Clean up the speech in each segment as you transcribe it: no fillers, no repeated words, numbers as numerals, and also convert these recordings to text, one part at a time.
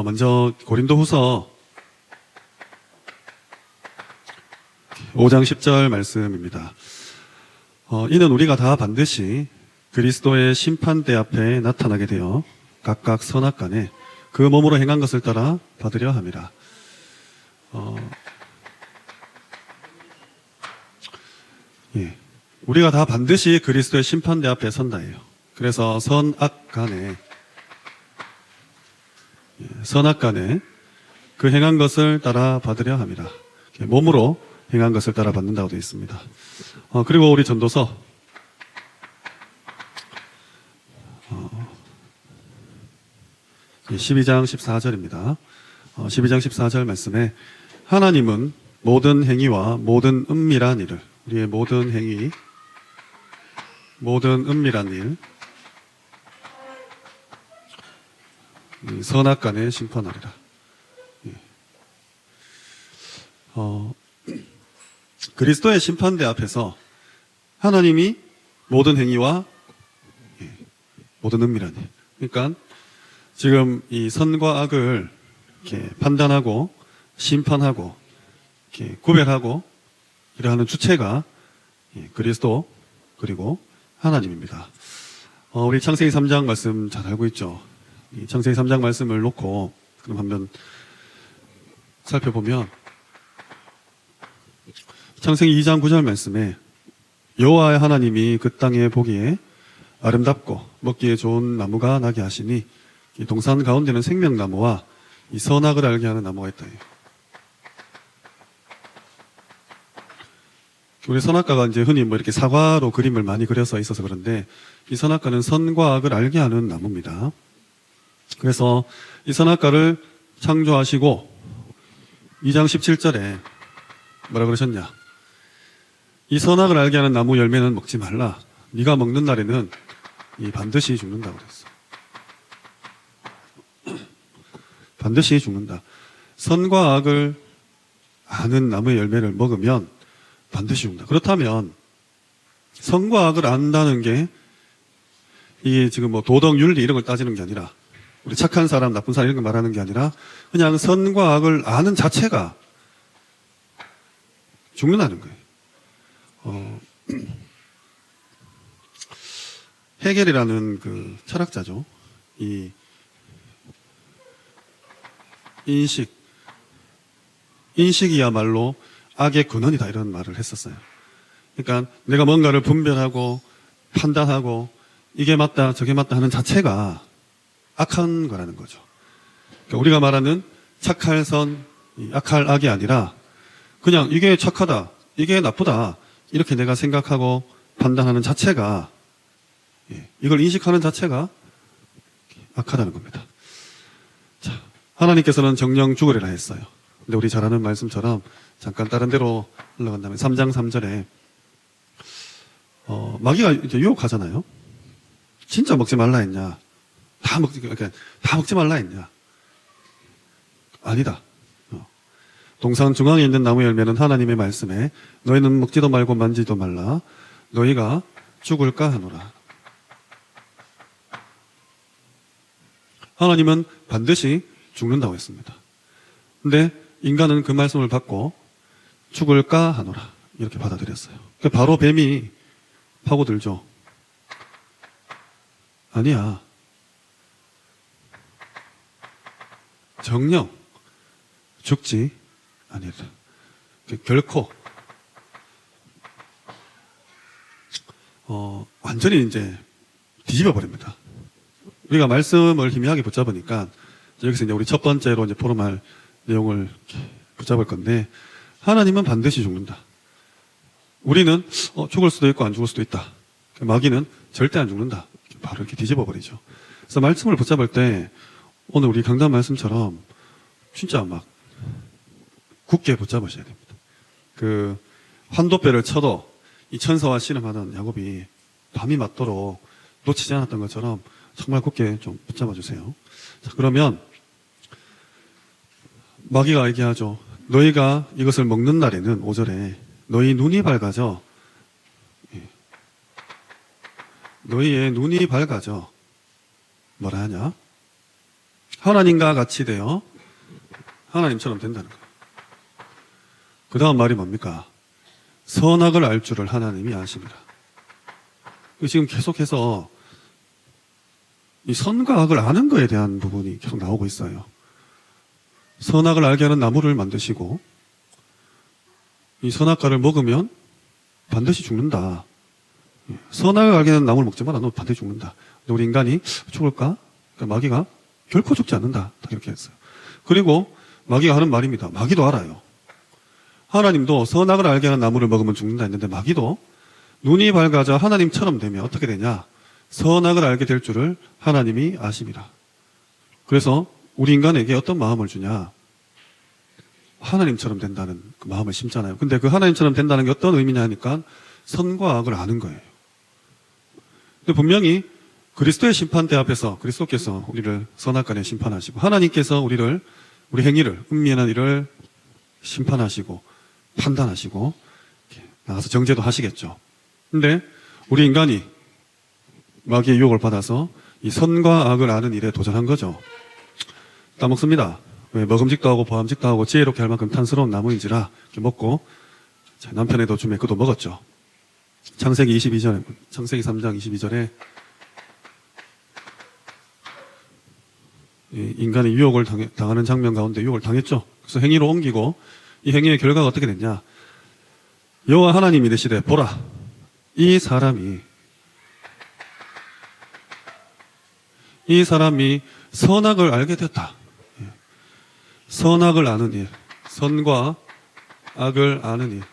먼저 고린도후서 5장 10절 말씀입니다. 이는 우리가 다 반드시 그리스도의 심판대 앞에 나타나게 되어 각각 선악간에 그 몸으로 행한 것을 따라 받으려 함이라. 우리가 다 반드시 그리스도의 심판대 앞에 선다예요. 그래서 선악간에 그 행한 것을 따라 받으려 함이라. 몸으로 행한 것을 따라 받는다고 되어 있습니다. 그리고 우리 전도서 12장 14절입니다. 12장 14절 말씀에 하나님은 모든 행위와 모든 은밀한 일을, 우리의 모든 행위, 모든 은밀한 일, 선악간에 심판하리라. 그리스도의 심판대 앞에서 하나님이 모든 행위와 모든 은밀한 일, 그러니까 지금 이 선과 악을 이렇게 판단하고 심판하고 이렇게 구별하고 이러하는 주체가 그리스도 그리고 하나님입니다. 우리 창세기 3장 말씀 잘 알고 있죠. 이 창세기 3장 말씀을 놓고 그럼 한번 살펴보면 창세기 2장 9절 말씀에 여호와 하나님이 그 땅에 보기에 아름답고 먹기에 좋은 나무가 나게 하시니 이 동산 가운데는 생명나무와 이 선악을 알게 하는 나무가 있다. 우리 선악과가 이제 흔히 뭐 이렇게 사과로 그림을 많이 그려서 있어서 그런데 이 선악과는 선과 악을 알게 하는 나무입니다. 그래서 이 선악과를 창조하시고 2장 17절에 뭐라 그러셨냐? 이 선악을 알게 하는 나무 열매는 먹지 말라. 네가 먹는 날에는 반드시 죽는다고 그랬어. 반드시 죽는다. 선과 악을 아는 나무의 열매를 먹으면 반드시 죽는다. 그렇다면 선과 악을 안다는 게 이게 지금 뭐 도덕 윤리 이런 걸 따지는 게 아니라 우리 착한 사람 나쁜 사람 이런 걸 말하는 게 아니라 그냥 선과 악을 아는 자체가 죽는다는 거예요. 헤겔이라는 그 철학자죠. 이 인식이야말로 악의 근원이다 이런 말을 했었어요. 그러니까 내가 뭔가를 분별하고 판단하고 이게 맞다 저게 맞다 하는 자체가 악한 거라는 거죠. 그러니까 우리가 말하는 착할 선, 악할 악이 아니라 그냥 이게 착하다, 이게 나쁘다 이렇게 내가 생각하고 판단하는 자체가 이걸 인식하는 자체가 악하다는 겁니다. 자, 하나님께서는 정령 죽으리라 했어요. 근데 우리 잘 아는 말씀처럼 잠깐 다른 데로 올라간다면 3장 3절에 마귀가 이제 유혹하잖아요. 진짜 먹지 말라 했냐? 다 먹지 말라 했냐? 아니다. 동산 중앙에 있는 나무 열매는 하나님의 말씀에 너희는 먹지도 말고 만지도 말라. 너희가 죽을까 하노라. 하나님은 반드시 죽는다고 했습니다. 근데 인간은 그 말씀을 받고 죽을까 하노라 이렇게 받아들였어요. 바로 뱀이 파고들죠. 아니야. 정녕 죽지 아니라 결코 완전히 이제 뒤집어 버립니다. 우리가 말씀을 희미하게 붙잡으니까 여기서 이제 우리 첫 번째로 이제 포럼할 내용을 붙잡을 건데 하나님은 반드시 죽는다. 우리는 죽을 수도 있고 안 죽을 수도 있다. 마귀는 절대 안 죽는다. 바로 이렇게 뒤집어 버리죠. 그래서 말씀을 붙잡을 때 오늘 우리 강단 말씀처럼 진짜 막 굳게 붙잡으셔야 됩니다. 그 환도뼈를 쳐도 이 천사와 씨름하는 야곱이 밤이 맞도록 놓치지 않았던 것처럼 정말 굳게 좀 붙잡아 주세요. 자, 그러면 마귀가 얘기하죠. 너희가 이것을 먹는 날에는 5절에 너희 눈이 밝아져. 너희의 눈이 밝아져. 뭐라 하냐? 하나님과 같이 되어 하나님처럼 된다는 거예요. 그 다음 말이 뭡니까? 선악을 알 줄을 하나님이 아십니다. 지금 계속해서 이 선과 악을 아는 거에 대한 부분이 계속 나오고 있어요. 선악을 알게 하는 나무를 만드시고 이 선악과를 먹으면 반드시 죽는다. 선악을 알게 하는 나무를 먹지 마라. 너 반드시 죽는다. 근데 우리 인간이 죽을까? 그러니까 마귀가 결코 죽지 않는다. 이렇게 했어요. 그리고 마귀가 하는 말입니다. 마귀도 알아요. 하나님도 선악을 알게 하는 나무를 먹으면 죽는다 했는데 마귀도 눈이 밝아져 하나님처럼 되면 어떻게 되냐? 선악을 알게 될 줄을 하나님이 아십니다. 그래서 우리 인간에게 어떤 마음을 주냐? 하나님처럼 된다는 그 마음을 심잖아요. 근데 그 하나님처럼 된다는 게 어떤 의미냐 하니까 선과 악을 아는 거예요. 근데 분명히 그리스도의 심판대 앞에서 그리스도께서 우리를 선악간에 심판하시고 하나님께서 우리 행위를, 은밀한 일을 심판하시고 판단하시고 나가서 정죄도 하시겠죠. 근데 우리 인간이 마귀의 유혹을 받아서 이 선과 악을 아는 일에 도전한 거죠. 따먹습니다. 왜? 먹음직도 하고 보암직도 하고 지혜롭게 할 만큼 탄스러운 나무인지라 이렇게 먹고 남편에도 주매 그도 먹었죠. 창세기 3장 22절에 인간이 유혹을 당하는 장면 가운데 유혹을 당했죠. 그래서 행위로 옮기고 이 행위의 결과가 어떻게 됐냐? 여호와 하나님이 이르시되 보라 이 사람이 선악을 알게 됐다. 선악을 아는 일, 선과 악을 아는 일.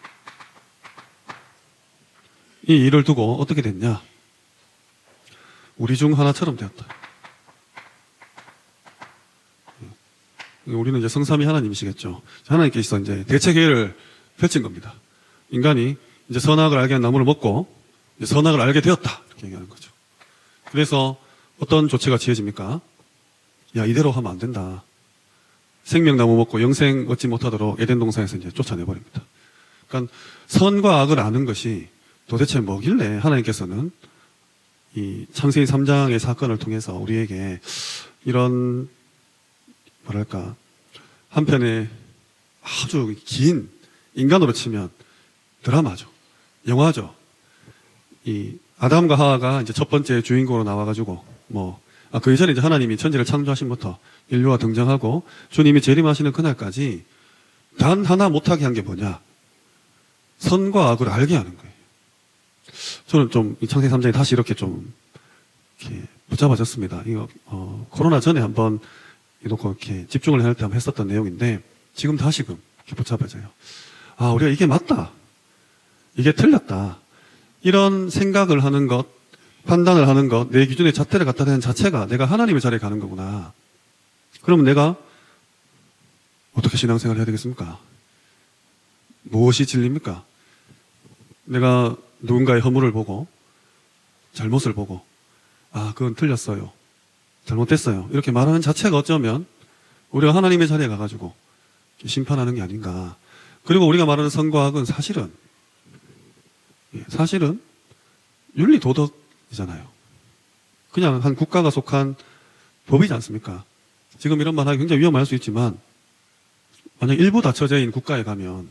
이 일을 두고 어떻게 됐냐? 우리 중 하나처럼 되었다. 우리는 이제 성삼위 하나님이시겠죠. 하나님께서 이제 대책회의를 펼친 겁니다. 인간이 이제 선악을 알게 한 나무를 먹고 이제 선악을 알게 되었다. 이렇게 얘기하는 거죠. 그래서 어떤 조치가 취해집니까? 야, 이대로 하면 안 된다. 생명나무 먹고 영생 얻지 못하도록 에덴 동산에서 이제 쫓아내버립니다. 그러니까 선과 악을 아는 것이 도대체 뭐길래 하나님께서는 이 창세기 3장의 사건을 통해서 우리에게 이런 뭐랄까 한편의 아주 긴 인간으로 치면 드라마죠. 영화죠. 이 아담과 하와가 이제 첫 번째 주인공으로 나와가지고 그 이전에 이제 하나님이 천지를 창조하신부터 인류가 등장하고 주님이 재림하시는 그날까지 단 하나 못하게 한 게 뭐냐? 선과 악을 알게 하는 거예요. 저는 좀 이 창세기 3장에 다시 이렇게 좀 이렇게 붙잡아졌습니다. 이거 코로나 전에 한번 이렇게 집중을 할 때 한번 했었던 내용인데 지금 다시금 이렇게 붙잡아져요. 아, 우리가 이게 맞다. 이게 틀렸다. 이런 생각을 하는 것, 판단을 하는 것, 내 기준의 잣대를 갖다 대는 자체가 내가 하나님의 자리에 가는 거구나. 그러면 내가 어떻게 신앙생활을 해야 되겠습니까? 무엇이 진리입니까? 내가 누군가의 허물을 보고, 잘못을 보고, 아, 그건 틀렸어요. 잘못됐어요. 이렇게 말하는 자체가 어쩌면 우리가 하나님의 자리에 가가지고 심판하는 게 아닌가. 그리고 우리가 말하는 선과 악은 사실은 윤리 도덕이잖아요. 그냥 한 국가가 속한 법이지 않습니까? 지금 이런 말 하기 굉장히 위험할 수 있지만 만약 일부 다처제인 국가에 가면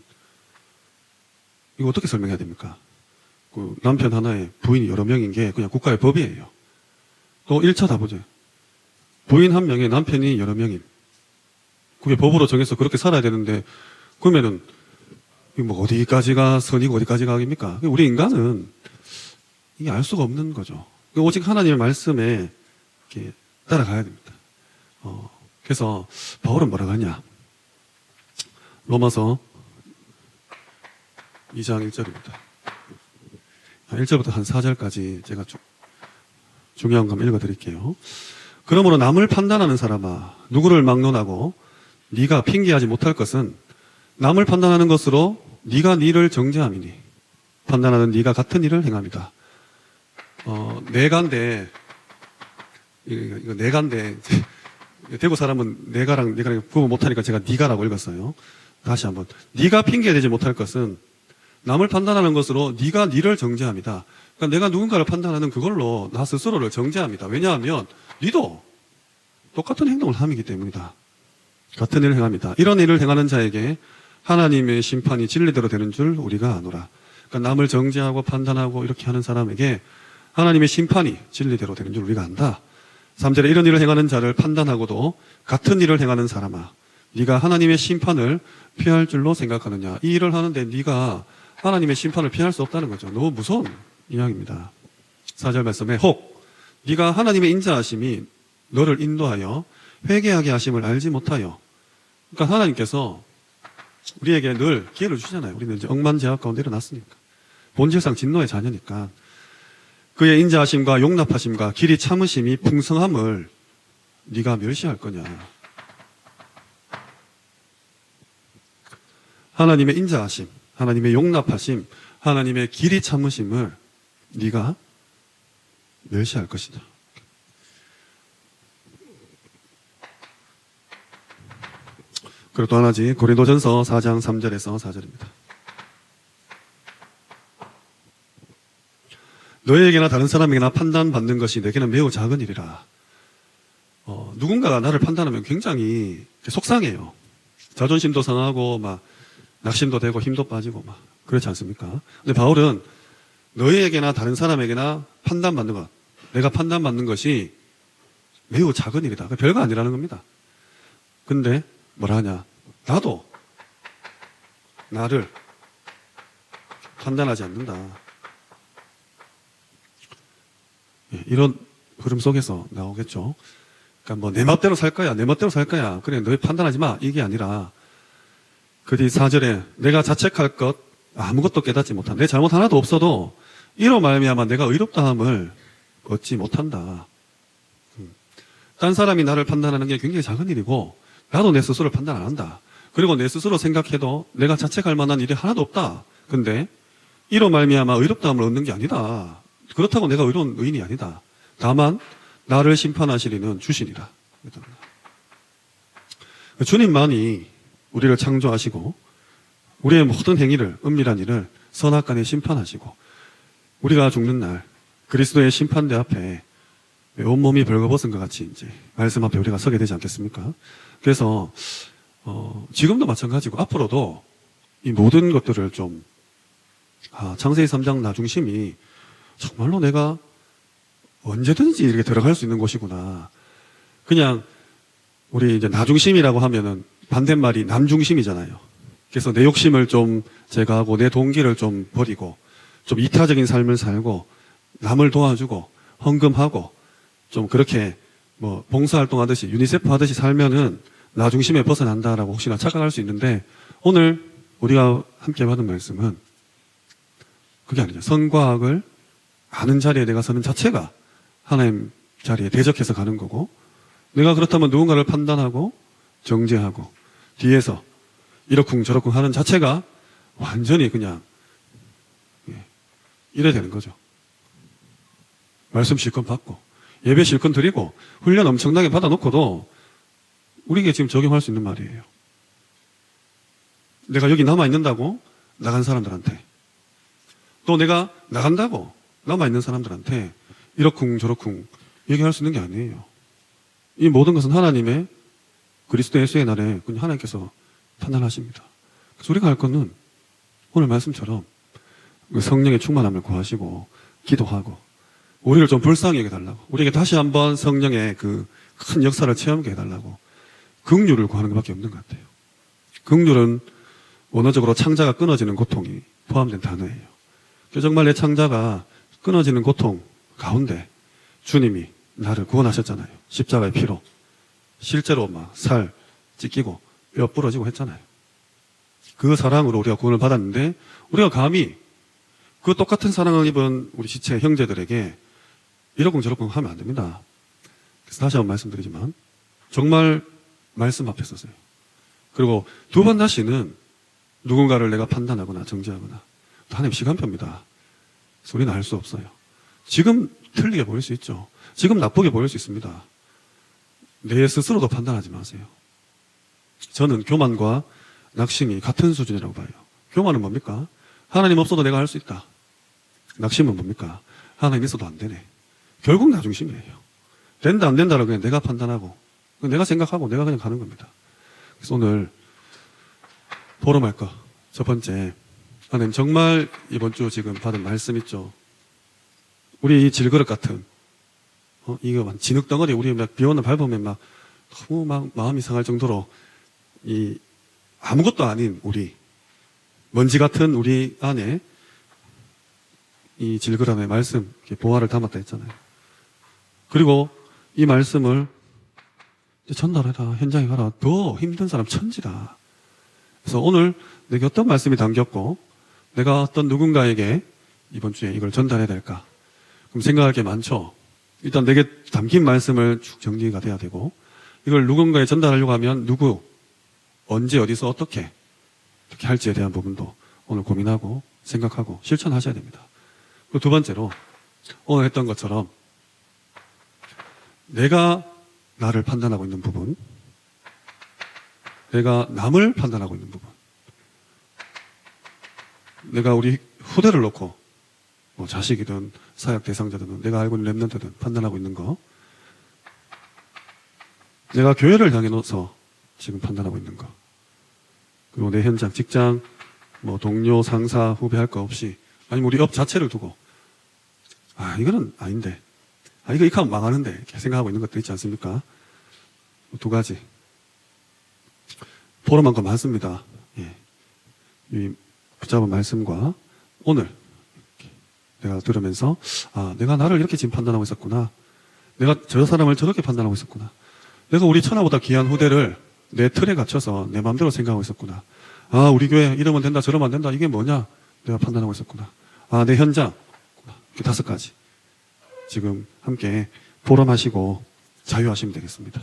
이거 어떻게 설명해야 됩니까? 그 남편 하나에 부인이 여러 명인 게 그냥 국가의 법이에요. 또 1차 다 보죠. 부인 한 명에 남편이 여러 명인. 그게 법으로 정해서 그렇게 살아야 되는데 그러면은 뭐 어디까지가 선이고 어디까지가 악입니까? 우리 인간은 이게 알 수가 없는 거죠. 오직 하나님의 말씀에 이렇게 따라가야 됩니다. 그래서 바울은 뭐라고 하냐? 로마서 2장 1절입니다. 1절부터 한 4절까지 제가 중요한 거 읽어드릴게요. 그러므로 남을 판단하는 사람아, 누구를 막론하고 네가 핑계하지 못할 것은 남을 판단하는 것으로 네가 네를 정죄함이니 판단하는 네가 같은 일을 행함이다. 내가인데 이거 내가인데 대구 사람은 내가랑 구분 못하니까 제가 네가라고 읽었어요. 다시 한번. 네가 핑계대지 못할 것은 남을 판단하는 것으로 네가 네를 정죄함이다. 그러니까 내가 누군가를 판단하는 그걸로 나 스스로를 정죄합니다. 왜냐하면 니도 똑같은 행동을 함이기 때문이다. 같은 일을 행합니다. 이런 일을 행하는 자에게 하나님의 심판이 진리대로 되는 줄 우리가 아노라. 그러니까 남을 정죄하고 판단하고 이렇게 하는 사람에게 하나님의 심판이 진리대로 되는 줄 우리가 안다. 3절에 이런 일을 행하는 자를 판단하고도 같은 일을 행하는 사람아, 네가 하나님의 심판을 피할 줄로 생각하느냐. 이 일을 하는데 네가 하나님의 심판을 피할 수 없다는 거죠. 너무 무서운 이야기입니다. 4절 말씀에 혹 네가 하나님의 인자하심이 너를 인도하여 회개하게 하심을 알지 못하여. 그러니까 하나님께서 우리에게 늘 기회를 주시잖아요. 우리는 이제 억만제약 가운데 일어났으니까. 본질상 진노의 자녀니까. 그의 인자하심과 용납하심과 길이 참으심이 풍성함을 네가 멸시할 거냐. 하나님의 인자하심, 하나님의 용납하심, 하나님의 길이 참으심을 네가 멸시할 것이냐. 그리고 또 하나지, 고린도전서 4장 3절에서 4절입니다. 너희에게나 다른 사람에게나 판단받는 것이 내게는 매우 작은 일이라. 누군가가 나를 판단하면 굉장히 속상해요. 자존심도 상하고 막 낙심도 되고 힘도 빠지고 막 그렇지 않습니까? 근데 바울은 너희에게나 다른 사람에게나 판단받는 것, 내가 판단받는 것이 매우 작은 일이다. 별거 아니라는 겁니다. 근데 뭐라 하냐? 나도 나를 판단하지 않는다. 이런 흐름 속에서 나오겠죠. 그러니까 뭐 내 멋대로 살 거야, 내 멋대로 살 거야. 그래, 너희 판단하지 마. 이게 아니라 그 뒤 4절에 내가 자책할 것 아무것도 깨닫지 못한다. 내 잘못 하나도 없어도 이로 말미암아 내가 의롭다함을 얻지 못한다. 딴 사람이 나를 판단하는 게 굉장히 작은 일이고 나도 내 스스로를 판단 안 한다. 그리고 내 스스로 생각해도 내가 자책할 만한 일이 하나도 없다. 근데 이로 말미암아 의롭다함을 얻는 게 아니다. 그렇다고 내가 의로운 의인이 아니다. 다만 나를 심판하시리는 주신이라. 주님만이 우리를 창조하시고 우리의 모든 행위를, 은밀한 일을 선악간에 심판하시고 우리가 죽는 날 그리스도의 심판대 앞에 온몸이 벌거벗은 것 같이 이제 말씀 앞에 우리가 서게 되지 않겠습니까? 그래서 지금도 마찬가지고 앞으로도 이 모든 것들을 좀 창세기 3장 나중심이 정말로 내가 언제든지 이렇게 들어갈 수 있는 곳이구나. 그냥 우리 이제 나중심이라고 하면은 반대말이 남중심이잖아요. 그래서 내 욕심을 좀 제거하고 내 동기를 좀 버리고 좀 이타적인 삶을 살고 남을 도와주고 헌금하고 좀 그렇게 뭐 봉사활동하듯이 유니세프 하듯이 살면은 나중심에 벗어난다라고 혹시나 착각할 수 있는데 오늘 우리가 함께 받은 말씀은 그게 아니죠. 선과 악을 아는 자리에 내가 서는 자체가 하나님 자리에 대적해서 가는 거고 내가 그렇다면 누군가를 판단하고 정죄하고 뒤에서 이러쿵 저러쿵 하는 자체가 완전히 그냥 이래 되는 거죠. 말씀 실컷 받고 예배 실컷 드리고 훈련 엄청나게 받아놓고도 우리에게 지금 적용할 수 있는 말이에요. 내가 여기 남아있는다고 나간 사람들한테 또 내가 나간다고 남아있는 사람들한테 이러쿵 저러쿵 얘기할 수 있는 게 아니에요. 이 모든 것은 하나님의 그리스도 예수의 날에 그냥 하나님께서 판단하십니다. 그래서 우리가 할 것은 오늘 말씀처럼 성령의 충만함을 구하시고 기도하고 우리를 좀 불쌍히 해달라고 우리에게 다시 한번 성령의 그 큰 역사를 체험하게 해달라고 긍휼을 구하는 것밖에 없는 것 같아요. 긍휼은 원어적으로 창자가 끊어지는 고통이 포함된 단어예요. 정말 내 창자가 끊어지는 고통 가운데 주님이 나를 구원하셨잖아요. 십자가의 피로 실제로 막 살 찢기고 뼈 부러지고 했잖아요. 그 사랑으로 우리가 구원을 받았는데 우리가 감히 그 똑같은 사랑을 입은 우리 지체 형제들에게 이러쿵 저러쿵 하면 안 됩니다. 그래서 다시 한번 말씀드리지만 정말 말씀 앞에 서세요. 그리고 두 번 다시는 누군가를 내가 판단하거나 정죄하거나 하나님 시간표입니다. 그래서 우리는 알 수 없어요. 지금 틀리게 보일 수 있죠. 지금 나쁘게 보일 수 있습니다. 내 스스로도 판단하지 마세요. 저는 교만과 낙심이 같은 수준이라고 봐요. 교만은 뭡니까? 하나님 없어도 내가 할 수 있다. 낙심은 뭡니까? 하나님 있어도 안 되네. 결국 나중심이에요. 된다 안 된다를 그냥 내가 판단하고 내가 생각하고 내가 그냥 가는 겁니다. 그래서 오늘 포럼할 거 첫 번째, 하나님 정말 이번 주 지금 받은 말씀 있죠. 우리 이 질그릇 같은 이거 막 진흙덩어리 우리 막 비 오는 밟으면 막 너무 막 마음이 상할 정도로 이 아무것도 아닌 우리 먼지 같은 우리 안에 이 질그릇의 말씀 보화를 담았다 했잖아요. 그리고 이 말씀을 전달해라, 현장에 가라. 더 힘든 사람 천지다. 그래서 오늘 내게 어떤 말씀이 담겼고 내가 어떤 누군가에게 이번 주에 이걸 전달해야 될까? 그럼 생각할 게 많죠. 일단 내게 담긴 말씀을 쭉 정리가 돼야 되고 이걸 누군가에 전달하려고 하면 누구, 언제, 어디서 어떻게 할지에 대한 부분도 오늘 고민하고 생각하고 실천하셔야 됩니다. 그리고 두 번째로 오늘 했던 것처럼 내가 나를 판단하고 있는 부분, 내가 남을 판단하고 있는 부분, 내가 우리 후대를 놓고 뭐 자식이든 사역 대상자든 내가 알고 있는 랩런트든 판단하고 있는 거, 내가 교회를 향해 놓아서 지금 판단하고 있는 거, 그리고 내 현장, 직장, 뭐 동료, 상사, 후배 할 거 없이 아니면 우리 업 자체를 두고 이거는 아닌데, 이거 하면 망하는데 이렇게 생각하고 있는 것들 있지 않습니까? 두 가지. 포럼한 거 많습니다. 예. 이 붙잡은 말씀과 오늘 내가 들으면서 내가 나를 이렇게 지금 판단하고 있었구나. 내가 저 사람을 저렇게 판단하고 있었구나. 내가 우리 천하보다 귀한 후대를 내 틀에 갇혀서 내 마음대로 생각하고 있었구나. 우리 교회 이러면 된다 저러면 안 된다. 이게 뭐냐? 내가 판단하고 있었구나. 내 현장. 이렇게 5가지. 지금 함께 포럼하시고 자유하시면 되겠습니다.